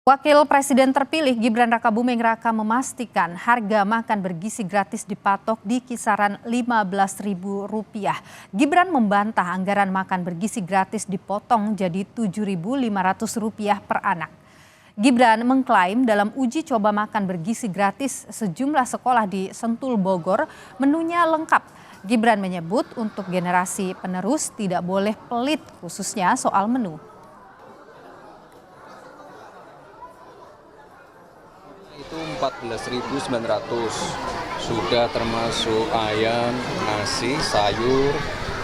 Wakil Presiden terpilih Gibran Rakabuming Raka memastikan harga makan bergizi gratis dipatok di kisaran Rp15.000. Gibran membantah anggaran makan bergizi gratis dipotong jadi Rp7.500 per anak. Gibran mengklaim dalam uji coba makan bergizi gratis sejumlah sekolah di Sentul Bogor menunya lengkap. Gibran menyebut untuk generasi penerus tidak boleh pelit khususnya soal menu. Itu 14.900, sudah termasuk ayam, nasi, sayur,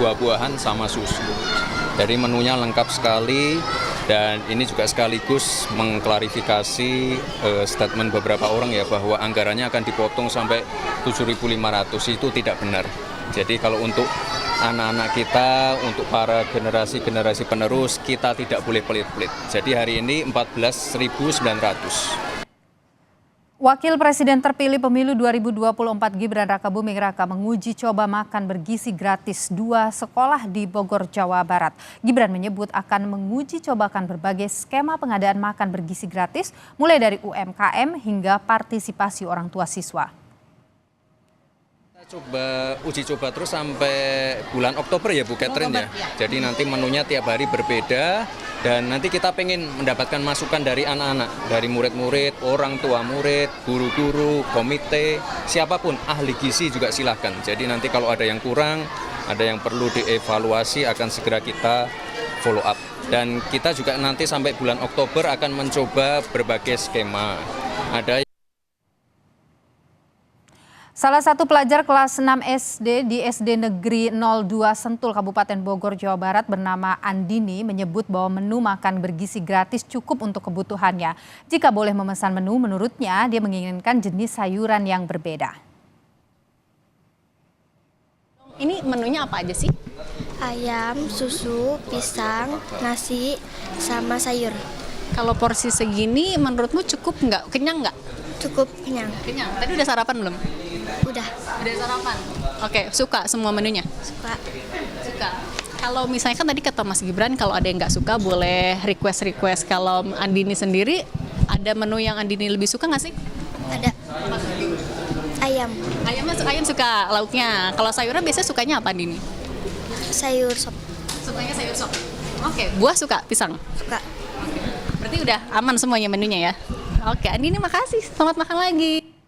buah-buahan sama susu. Jadi menunya lengkap sekali dan ini juga sekaligus mengklarifikasi statement beberapa orang ya bahwa anggarannya akan dipotong sampai 7.500 itu tidak benar. Jadi kalau untuk anak-anak kita, untuk para generasi penerus kita tidak boleh pelit-pelit. Jadi hari ini 14.900. Wakil Presiden terpilih pemilu 2024 Gibran Rakabuming Raka menguji coba makan bergizi gratis 2 sekolah di Bogor, Jawa Barat. Gibran menyebut akan menguji cobakan berbagai skema pengadaan makan bergizi gratis mulai dari UMKM hingga partisipasi orang tua siswa. Kita uji coba terus sampai bulan Oktober ya Bu Catherine ya. Jadi nanti menunya tiap hari berbeda dan nanti kita pengen mendapatkan masukan dari anak-anak, dari murid-murid, orang tua murid, guru-guru, komite, siapapun ahli gizi juga silahkan. Jadi nanti kalau ada yang kurang, ada yang perlu dievaluasi akan segera kita follow up. Dan kita juga nanti sampai bulan Oktober akan mencoba berbagai skema. Salah satu pelajar kelas 6 SD di SD Negeri 02 Sentul, Kabupaten Bogor, Jawa Barat bernama Andini menyebut bahwa menu makan bergizi gratis cukup untuk kebutuhannya. Jika boleh memesan menu, menurutnya dia menginginkan jenis sayuran yang berbeda. Ini menunya apa aja sih? Ayam, susu, pisang, nasi, sama sayur. Kalau porsi segini menurutmu cukup nggak? Kenyang nggak? Cukup kenyang. Kenyang. Tadi udah sarapan belum? Udah sarapan. Oke, suka semua menunya? Suka. Kalau misalnya kan tadi kata Mas Gibran kalau ada yang nggak suka boleh request. Kalau Andini sendiri ada menu yang Andini lebih suka nggak sih? Ada. Ayam. Ayam suka lauknya. Kalau sayuran biasanya sukanya apa Andini? Sayur sop. Sukanya sayur sop. Oke, buah suka? Pisang? Suka. Berarti udah aman semuanya menunya ya? Oke, Andini makasih. Selamat makan lagi.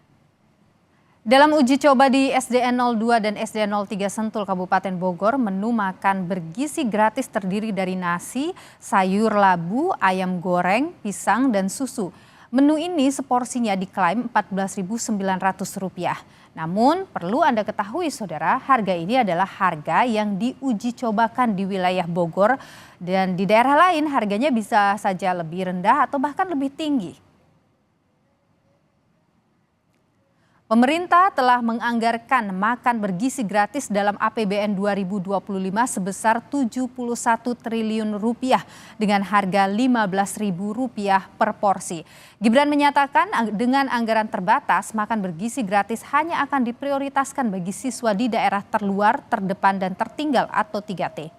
Dalam uji coba di SDN 02 dan SDN 03 Sentul, Kabupaten Bogor, menu makan bergizi gratis terdiri dari nasi, sayur labu, ayam goreng, pisang, dan susu. Menu ini seporsinya diklaim Rp14.900. Namun perlu Anda ketahui saudara, harga ini adalah harga yang diuji cobakan di wilayah Bogor dan di daerah lain harganya bisa saja lebih rendah atau bahkan lebih tinggi. Pemerintah telah menganggarkan makan bergizi gratis dalam APBN 2025 sebesar Rp71 triliun dengan harga Rp15.000 per porsi. Gibran menyatakan dengan anggaran terbatas, makan bergizi gratis hanya akan diprioritaskan bagi siswa di daerah terluar, terdepan, dan tertinggal atau 3T.